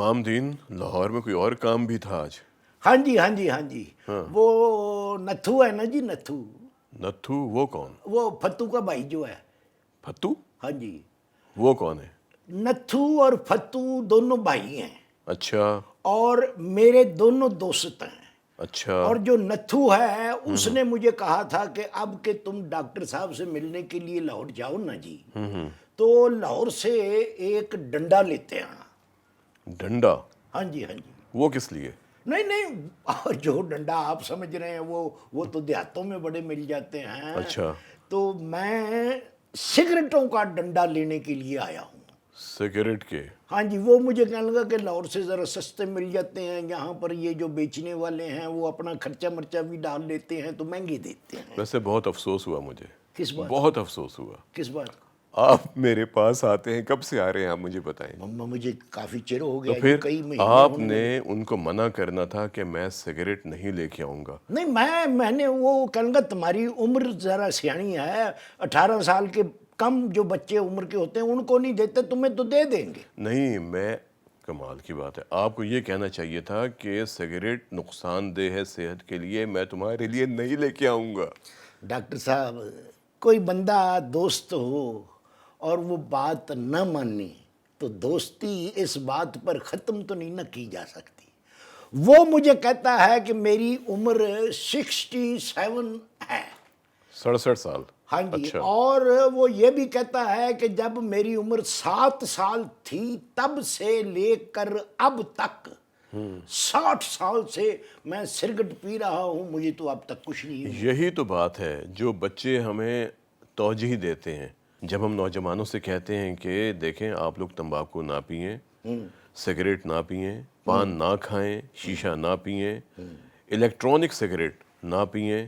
امام دین، لاہور میں کوئی اور کام بھی تھا آج؟ ہاں جی ہاں جی ہاں جی، وہ نتھو ہے نا جی، نتھو، نتھو وہ کون؟ وہ فتو کا بھائی جو ہے۔ پھتو؟ ہاں جی، وہ کون ہے؟ نتھو اور فتو دونوں بھائی ہیں اچھا اور میرے دونوں دوست ہیں۔ اچھا اور جو نتھو ہے اس نے مجھے کہا تھا کہ اب کہ تم ڈاکٹر صاحب سے ملنے کے لیے لاہور جاؤ نا جی، تو لاہور سے ایک ڈنڈا لیتے آنا۔ ڈنڈا؟ ہاں جی ہاں جی، وہ کس لیے؟ نہیں نہیں، جو ڈنڈا آپ سمجھ رہے ہیں وہ تو دیہاتوں میں بڑے مل جاتے ہیں۔ اچھا، تو میں سگریٹوں کا ڈنڈا لینے کے لیے آیا ہوں۔ سگریٹ کے؟ ہاں جی، وہ مجھے کہنے لگا کہ لاہور سے ذرا سستے مل جاتے ہیں، یہاں پر یہ جو بیچنے والے ہیں وہ اپنا خرچہ مرچہ بھی ڈال لیتے ہیں تو مہنگے دیتے ہیں۔ ویسے بہت افسوس ہوا مجھے، کس بات؟ بہت افسوس ہوا۔ کس بات؟ آپ میرے پاس آتے ہیں، کب سے آ رہے ہیں آپ مجھے بتائیں؟ مجھے کافی چر ہو تو گیا جی، پھر کئی مہینے آپ ہونے نے والے۔ ان کو منع کرنا تھا کہ میں سگریٹ نہیں لے کے آؤں گا۔ نہیں، میں نے وہ کہنے لگا تمہاری عمر ذرا سیانی ہے، 18 سال کے کم جو بچے عمر کے ہوتے ہیں ان کو نہیں دیتے، تمہیں تو دے دیں گے۔ نہیں، میں کمال کی بات ہے، آپ کو یہ کہنا چاہیے تھا کہ سگریٹ نقصان دہ ہے صحت کے لیے، میں تمہارے لیے نہیں لے کے آؤں گا۔ ڈاکٹر صاحب، کوئی بندہ دوست ہو اور وہ بات نہ مانی تو دوستی اس بات پر ختم تو نہیں نہ کی جا سکتی۔ وہ مجھے کہتا ہے کہ میری عمر 67 ہے۔ 67 سال؟ ہاں جی، اچھا، اور وہ یہ بھی کہتا ہے کہ جب میری عمر 7 سال تھی تب سے لے کر اب تک 60 سال سے میں سگریٹ پی رہا ہوں، مجھے تو اب تک کچھ نہیں ہوا۔ یہی تو بات ہے جو بچے ہمیں توجہ دیتے ہیں جب ہم نوجوانوں سے کہتے ہیں کہ دیکھیں آپ لوگ تمباکو نہ پئیں، سگریٹ نہ پئیں، پان نہ کھائیں، شیشہ نہ پئیں، الیکٹرانک سگریٹ نہ پئیں،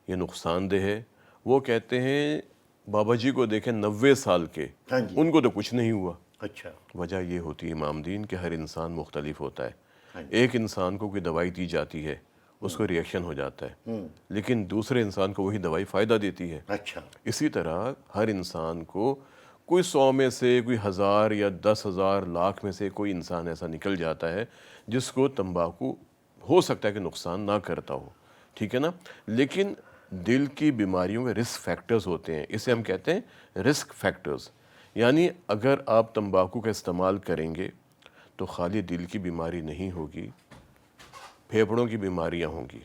یہ نقصان دہ ہے۔ وہ کہتے ہیں بابا جی کو دیکھیں 90 سال کے، ہاں جی، ان کو تو کچھ نہیں ہوا۔ اچھا، وجہ یہ ہوتی ہے امام دین کہ ہر انسان مختلف ہوتا ہاں ہے۔ جی، ایک انسان کو کوئی دوائی دی جاتی ہے، اس کو ریئیکشن ہو جاتا ہے، لیکن دوسرے انسان کو وہی دوائی فائدہ دیتی ہے۔ اچھا، اسی طرح ہر انسان کو کوئی 100 میں سے، کوئی 1000 یا 10,000 لاکھ میں سے کوئی انسان ایسا نکل جاتا ہے جس کو تمباکو ہو سکتا ہے کہ نقصان نہ کرتا ہو، ٹھیک ہے نا؟ لیکن دل کی بیماریوں کے رسک فیکٹرز ہوتے ہیں، اسے ہم کہتے ہیں رسک فیکٹرز۔ یعنی اگر آپ تمباکو کا استعمال کریں گے تو خالی دل کی بیماری نہیں ہوگی، پھیپھڑوں کی بیماریاں ہوں گی۔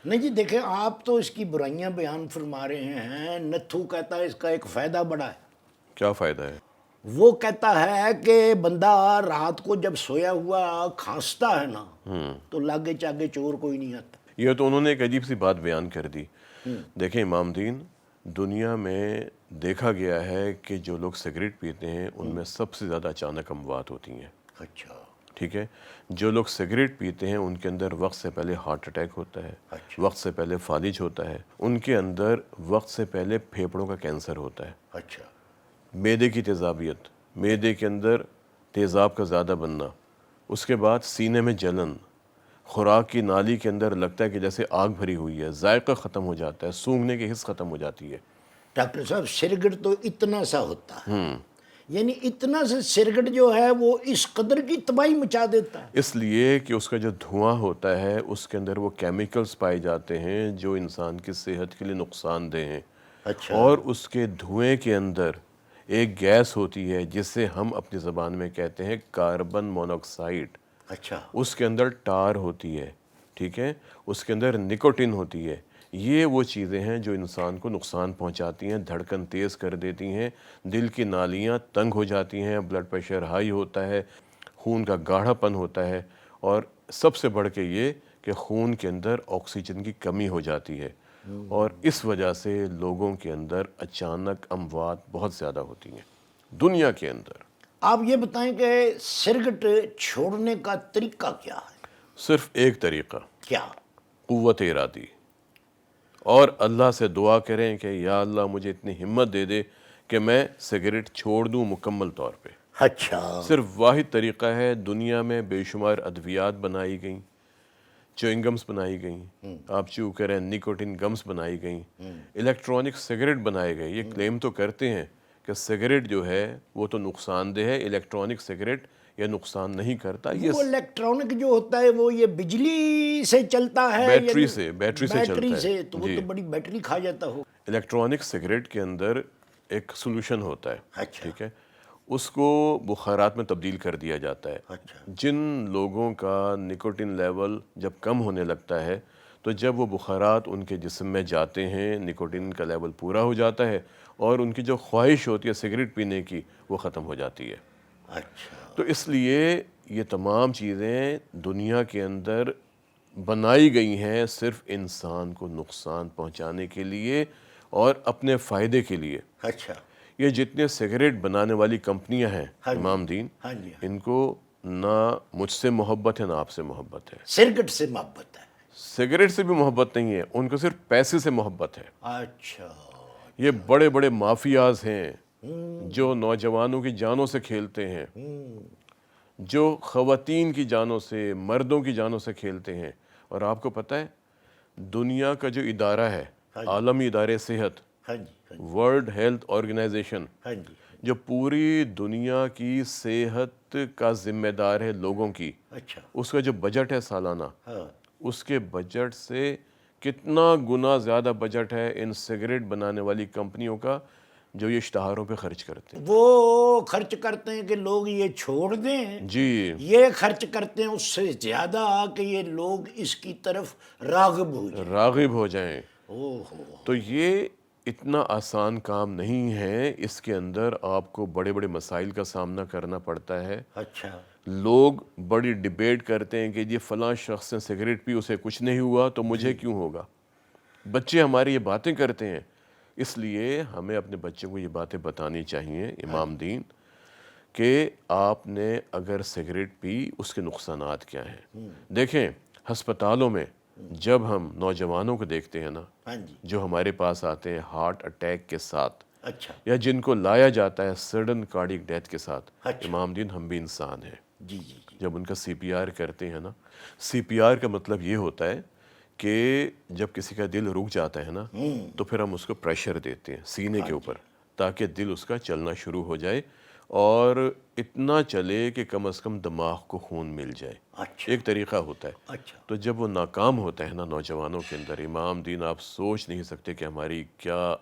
نہیں جی، دیکھیں آپ تو اس کی برائیاں بیان فرما رہے ہیں، نتھو کہتا ہے اس کا ایک فائدہ بڑا ہے۔ کیا فائدہ ہے؟ وہ کہتا ہے کہ بندہ رات کو جب سویا ہوا کھانستا ہے نا تو لاگے چاگے چور کوئی نہیں آتا۔ یہ تو انہوں نے ایک عجیب سی بات بیان کر دی۔ دیکھیں امام دین، دنیا میں دیکھا گیا ہے کہ جو لوگ سگریٹ پیتے ہیں ان میں سب سے زیادہ اچانک اموات ہوتی ہیں، اچھا، ٹھیک ہے؟ جو لوگ سگریٹ پیتے ہیں ان کے اندر وقت سے پہلے ہارٹ اٹیک ہوتا ہے، اچھا، وقت سے پہلے فالج ہوتا ہے، ان کے اندر وقت سے پہلے پھیپھڑوں کا کینسر ہوتا ہے، اچھا، معدے کی تیزابیت، معدے کے اندر تیزاب کا زیادہ بننا، اس کے بعد سینے میں جلن، خوراک کی نالی کے اندر لگتا ہے کہ جیسے آگ بھری ہوئی ہے، ذائقہ ختم ہو جاتا ہے، سونگھنے کی حس ختم ہو جاتی ہے۔ ڈاکٹر صاحب سگریٹ تو اتنا سا ہوتا ہے، یعنی اتنا سا سگریٹ جو ہے وہ اس قدر کی تباہی مچا دیتا ہے۔ اس لیے کہ اس کا جو دھواں ہوتا ہے اس کے اندر وہ کیمیکلز پائے جاتے ہیں جو انسان کی صحت کے لیے نقصان دہ ہیں، اچھا، اور اس کے دھوئیں کے اندر ایک گیس ہوتی ہے جسے ہم اپنی زبان میں کہتے ہیں کاربن مونوکسائڈ۔ اچھا، اس کے اندر ٹار ہوتی ہے، ٹھیک ہے، اس کے اندر نکوٹین ہوتی ہے۔ یہ وہ چیزیں ہیں جو انسان کو نقصان پہنچاتی ہیں، دھڑکن تیز کر دیتی ہیں، دل کی نالیاں تنگ ہو جاتی ہیں، بلڈ پریشر ہائی ہوتا ہے، خون کا گاڑھا پن ہوتا ہے، اور سب سے بڑھ کے یہ کہ خون کے اندر آکسیجن کی کمی ہو جاتی ہے، اور اس وجہ سے لوگوں کے اندر اچانک اموات بہت زیادہ ہوتی ہیں دنیا کے اندر۔ آپ یہ بتائیں کہ سگریٹ چھوڑنے کا طریقہ کیا ہے؟ صرف ایک طریقہ، کیا؟ قوت ارادی، اور اللہ سے دعا کریں کہ یا اللہ مجھے اتنی ہمت دے دے کہ میں سگریٹ چھوڑ دوں مکمل طور پہ۔ اچھا، صرف واحد طریقہ ہے۔ دنیا میں بے شمار ادویات بنائی گئیں، چوئنگمز بنائی گئیں، آپ چو کریں نکوٹین گمز بنائی گئیں، الیکٹرانک سگریٹ بنائے گئے۔ یہ کلیم تو کرتے ہیں کہ سگریٹ جو ہے وہ تو نقصان دہ ہے، الیکٹرانک سگریٹ یہ نقصان نہیں کرتا. یہ وہ الیکٹرانک جو ہوتا ہے وہ یہ بجلی سے چلتا ہے بیٹری یعنی سے چلتا ہے. سے تو وہ تو بڑی بیٹری کھا جاتا ہو. الیکٹرانک سگریٹ کے اندر ایک سولوشن ہوتا ہے, اچھا ٹھیک ہے, اس کو بخارات میں تبدیل کر دیا جاتا ہے. اچھا جن لوگوں کا نکوٹین لیول جب کم ہونے لگتا ہے تو جب وہ بخارات ان کے جسم میں جاتے ہیں, نکوٹین کا لیول پورا ہو جاتا ہے اور ان کی جو خواہش ہوتی ہے سگریٹ پینے کی وہ ختم ہو جاتی ہے. اچھا تو اس لیے یہ تمام چیزیں دنیا کے اندر بنائی گئی ہیں صرف انسان کو نقصان پہنچانے کے لیے اور اپنے فائدے کے لیے. اچھا یہ جتنے سگریٹ بنانے والی کمپنیاں ہیں امام دین, ہاں جی ان کو نہ مجھ سے محبت ہے نہ آپ سے محبت ہے. سرکٹ سے محبت ہے. سگریٹ سے بھی محبت نہیں ہے, ان کو صرف پیسے سے محبت ہے. اچھا یہ بڑے بڑے مافیاز ہیں جو نوجوانوں کی جانوں سے کھیلتے ہیں, جو خواتین کی جانوں سے, مردوں کی جانوں سے کھیلتے ہیں. اور آپ کو پتہ ہے دنیا کا جو ادارہ ہے, عالمی ادارے صحت, ہاں جی ورلڈ ہیلتھ آرگنائزیشن, ہاں جی جو پوری دنیا کی صحت کا ذمہ دار ہے لوگوں کی, اچھا اس کا جو بجٹ ہے سالانہ, ہاں اس کے بجٹ سے کتنا گنا زیادہ بجٹ ہے ان سگریٹ بنانے والی کمپنیوں کا جو یہ اشتہاروں پہ خرچ کرتے ہیں. وہ خرچ کرتے ہیں کہ لوگ یہ چھوڑ دیں, جی یہ خرچ کرتے ہیں اس سے زیادہ کہ یہ لوگ اس کی طرف راغب ہو جائیں. راغب ہو جائیں. اوہو تو یہ اتنا آسان کام نہیں ہے, اس کے اندر آپ کو بڑے بڑے مسائل کا سامنا کرنا پڑتا ہے. اچھا لوگ بڑی ڈیبیٹ کرتے ہیں کہ یہ فلاں شخص نے سگریٹ پی اسے کچھ نہیں ہوا تو مجھے کیوں ہوگا. بچے ہماری یہ باتیں کرتے ہیں, اس لیے ہمیں اپنے بچوں کو یہ باتیں بتانی چاہیے امام دین کہ آپ نے اگر سگریٹ پی اس کے نقصانات کیا ہیں. دیکھیں ہسپتالوں میں جب ہم نوجوانوں کو دیکھتے ہیں نا, ہاں جی جو ہمارے پاس آتے ہیں ہارٹ اٹیک کے ساتھ اچھا یا جن کو لایا جاتا ہے سڈن کارڈک ڈیتھ کے ساتھ, اچھا امام دین ہم بھی انسان ہیں. جی جی جی جب ان کا سی پی آر کرتے ہیں نا, سی پی آر کا مطلب یہ ہوتا ہے کہ جب کسی کا دل رک جاتا ہے نا تو پھر ہم اس کو پریشر دیتے ہیں سینے کے اوپر تاکہ دل اس کا چلنا شروع ہو جائے اور اتنا چلے کہ کم از کم دماغ کو خون مل جائے. اچھا ایک طریقہ ہوتا ہے. اچھا تو جب وہ ناکام ہوتا ہے نا نوجوانوں کے اندر, امام دین آپ سوچ نہیں سکتے کہ ہماری کیا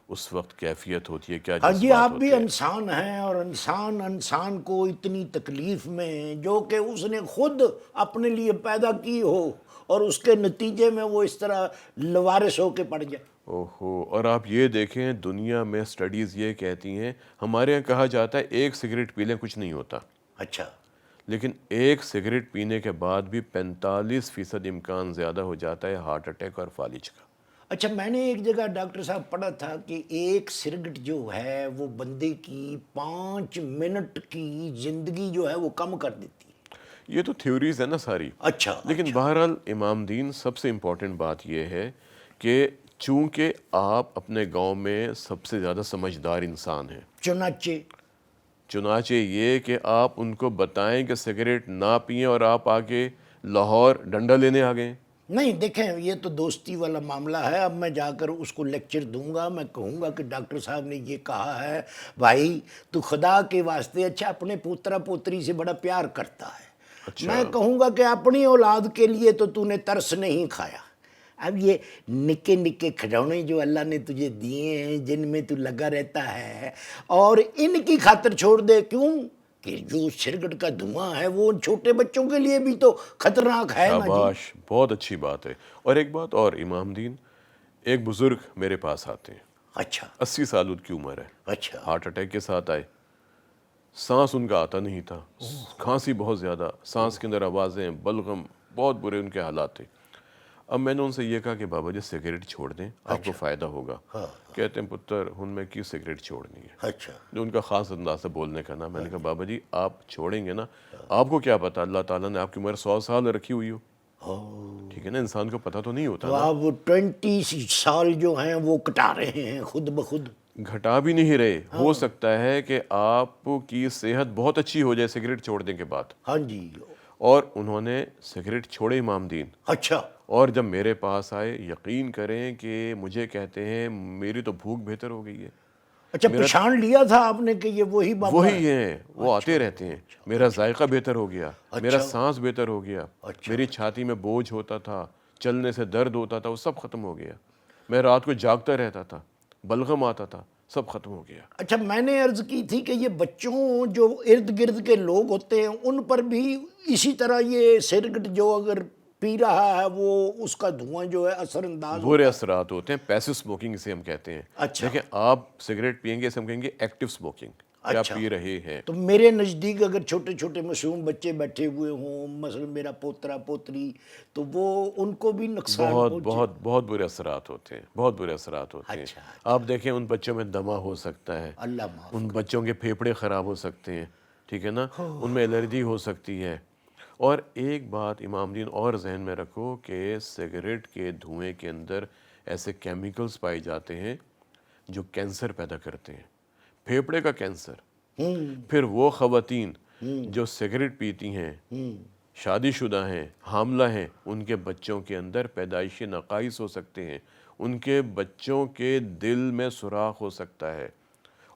اس وقت کیفیت ہوتی ہے, کیا ہاں جی جذبات آپ بھی ہوتے ہیں. انسان ہیں اور انسان کو اتنی تکلیف میں جو کہ اس نے خود اپنے لیے پیدا کی ہو اور اس کے نتیجے میں وہ اس طرح لوارث ہو کے پڑ جائے. اوہو, اور آپ یہ دیکھیں دنیا میں سٹڈیز یہ کہتی ہیں, ہمارے یہاں کہا جاتا ہے ایک سگریٹ پی لیں کچھ نہیں ہوتا, اچھا لیکن ایک سگریٹ پینے کے بعد بھی 45% امکان زیادہ ہو جاتا ہے ہارٹ اٹیک اور فالج کا. اچھا میں نے ایک جگہ ڈاکٹر صاحب پڑھا تھا کہ ایک سگریٹ جو ہے وہ بندے کی 5 منٹ کی زندگی جو ہے وہ کم کر دیتی ہے. یہ تو تھیوریز ہے نا ساری. اچھا لیکن بہرحال امام دین سب سے امپورٹنٹ بات یہ ہے کہ چونکہ آپ اپنے گاؤں میں سب سے زیادہ سمجھدار انسان ہیں, چنانچہ یہ کہ آپ ان کو بتائیں کہ سگریٹ نہ پئیں اور آپ آگے لاہور ڈنڈا لینے آ گئے. نہیں دیکھیں یہ تو دوستی والا معاملہ ہے. اب میں جا کر اس کو لیکچر دوں گا, میں کہوں گا کہ ڈاکٹر صاحب نے یہ کہا ہے, بھائی تو خدا کے واسطے اچھا اپنے پوترا پوتری سے بڑا پیار کرتا ہے, میں کہوں گا کہ اپنی اولاد کے لیے تو نے ترس نہیں کھایا. اب یہ نکے نکے کھلونے جو اللہ نے تجھے دیے ہیں جن میں تو لگا رہتا ہے اور ان کی خاطر چھوڑ دے, کیوں کہ جو سگریٹ کا دھواں ہے وہ ان چھوٹے بچوں کے لیے بھی تو خطرناک ہے نا جی. شاباش, بہت اچھی بات ہے. اور ایک بات اور امام دین, ایک بزرگ میرے پاس آتے ہیں, اچھا 80 سال ان کی عمر ہے, اچھا ہارٹ اٹیک کے ساتھ آئے, سانس ان کا آتا نہیں تھا, کھانسی بہت زیادہ, سانس کے اندر آوازیں, بلغم, بہت برے ان کے حالات تھے. اب میں نے ان سے یہ کہا کہ بابا جی سگریٹ چھوڑ دیں, آپ کو فائدہ ہوگا. کہتے ہیں پتر ہن میں کی سگریٹ چھوڑنی ہے. اچھا جو ان کا خاص انداز سے بولنے کا نا, میں نے کہا بابا جی آپ چھوڑیں گے نا, آپ کو کیا پتا اللہ تعالیٰ نے آپ کی عمر 100 سال رکھی ہوئی ہو, ٹھیک ہے نا, انسان کو پتہ تو نہیں ہوتا تو نا. آپ 20 سال جو ہیں وہ کٹا رہے ہیں خود بخود. گھٹا بھی نہیں رہے, ہو سکتا ہے کہ آپ کی صحت بہت اچھی ہو جائے سگریٹ چھوڑنے کے بعد. ہاں جی اور انہوں نے سگریٹ چھوڑے امام دین, اچھا اور جب میرے پاس آئے, یقین کریں کہ مجھے کہتے ہیں میری تو بھوک بہتر ہو گئی ہے, اچھا پہچان لیا تھا آپ نے کہ یہ وہی بابا وہی ہیں، وہ آتے رہتے ہیں. میرا ذائقہ بہتر ہو گیا، میرا سانس بہتر ہو گیا، میری چھاتی میں بوجھ ہوتا تھا، چلنے سے درد ہوتا تھا، وہ سب ختم ہو گیا. میں رات کو جاگتا رہتا تھا، بلغم آتا تھا، سب ختم ہو گیا. اچھا میں نے عرض کی تھی کہ یہ بچوں جو ارد گرد کے لوگ ہوتے ہیں ان پر بھی اسی طرح یہ سگریٹ جو اگر پی رہا ہے وہ اس کا دھواں جو ہے اثر انداز برے اثرات ہوتے ہیں. پیسو اسموکنگ اسے ہم کہتے ہیں. اچھا دیکھیں آپ سگریٹ پیئیں گے اسے ہم کہیں گے ایکٹیو اسموکنگ، کہ آپ اچھا. پی رہے ہیں. تو میرے نزدیک اگر چھوٹے چھوٹے معصوم بچے بیٹھے ہوئے ہوں، مثلا میرا پوترا پوتری، تو وہ ان کو بھی نقصان بہت پہنچے. بہت بہت برے اثرات ہوتے ہیں، بہت برے اثرات ہوتے ہیں. اچھا آپ دیکھیں ان بچوں میں دمہ ہو سکتا ہے، اللہ معاف. ان بچوں کے پھیپھڑے خراب ہو سکتے ہیں، ٹھیک ہے نا، ان میں الرجی ہو سکتی ہے. اور ایک بات امام دین اور ذہن میں رکھو کہ سگریٹ کے دھوئیں کے اندر ایسے کیمیکلز پائے جاتے ہیں جو کینسر پیدا کرتے ہیں، پھیپھڑے کا کینسر. پھر وہ خواتین جو سگریٹ پیتی ہیں، شادی شدہ ہیں، حاملہ ہیں، ان کے بچوں کے اندر پیدائشی نقائص ہو سکتے ہیں، ان کے بچوں کے دل میں سوراخ ہو سکتا ہے،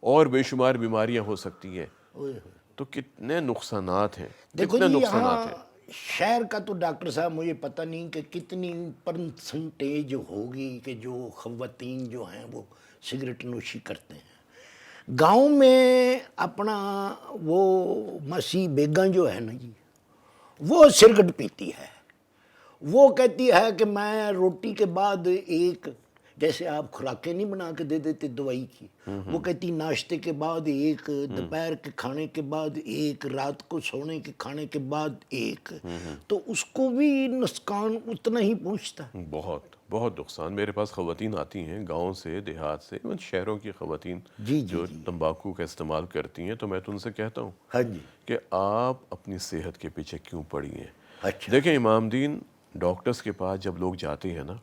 اور بے شمار بیماریاں ہو سکتی ہیں. تو کتنے نقصانات ہیں، دیکھو کتنے جی نقصانات یہاں ہیں. شہر کا تو ڈاکٹر صاحب مجھے پتہ نہیں کہ کتنی پرسنٹیج ہوگی کہ جو خواتین جو ہیں وہ سگریٹ نوشی کرتے ہیں. گاؤں میں اپنا وہ مسیح بیگم جو ہے نا جی، وہ سگریٹ پیتی ہے. وہ کہتی ہے کہ میں روٹی کے بعد ایک، جیسے آپ خوراکیں نہیں بنا کے دے دیتے دوائی کی، وہ کہتی ناشتے کے بعد ایک، دوپہر کے کھانے کے بعد ایک، رات کو سونے کے کھانے کے بعد ایک. تو اس کو بھی نقصان اتنا ہی پہنچتا ہے. بہت بہت نقصان. میرے پاس خواتین آتی ہیں گاؤں سے، دیہات سے، شہروں کی خواتین جی جی جو جی. تمباکو کا استعمال کرتی ہیں، تو میں تو ان سے کہتا ہوں ہاں جی. کہ آپ اپنی صحت کے پیچھے کیوں پڑی ہیں. اچھا دیکھیں امام دین، ڈاکٹرز کے پاس جب لوگ جاتے ہیں نا،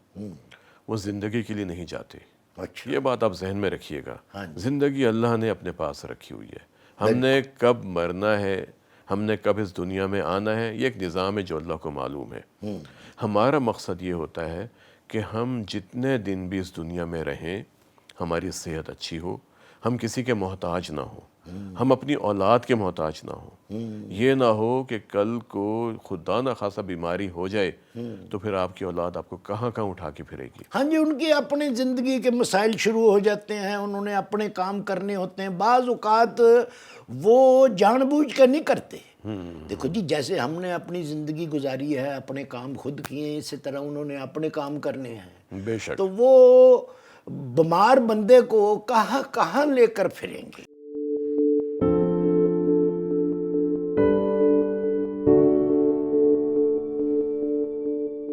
وہ زندگی کے لیے نہیں جاتے. اچھا. یہ بات آپ ذہن میں رکھیے گا. ہاں جی. زندگی اللہ نے اپنے پاس رکھی ہوئی ہے. ہم نے کب مرنا ہے، ہم نے کب اس دنیا میں آنا ہے، یہ ایک نظام ہے جو اللہ کو معلوم ہے. ہمارا مقصد یہ ہوتا ہے کہ ہم جتنے دن بھی اس دنیا میں رہیں، ہماری صحت اچھی ہو، ہم کسی کے محتاج نہ ہوں، ہم اپنی اولاد کے محتاج نہ ہوں. یہ نہ ہو کہ کل کو خدا نہ خاصا بیماری ہو جائے تو پھر آپ کی اولاد آپ کو کہاں کہاں اٹھا کے پھرے گی. ہاں جی، ان کی اپنی زندگی کے مسائل شروع ہو جاتے ہیں، انہوں نے اپنے کام کرنے ہوتے ہیں. بعض اوقات وہ جان بوجھ کر نہیں کرتے. دیکھو جی جیسے ہم نے اپنی زندگی گزاری ہے، اپنے کام خود کیے ہیں، اسی طرح انہوں نے اپنے کام کرنے ہیں. بے شک. تو وہ بیمار بندے کو کہاں کہاں لے کر پھریں گے.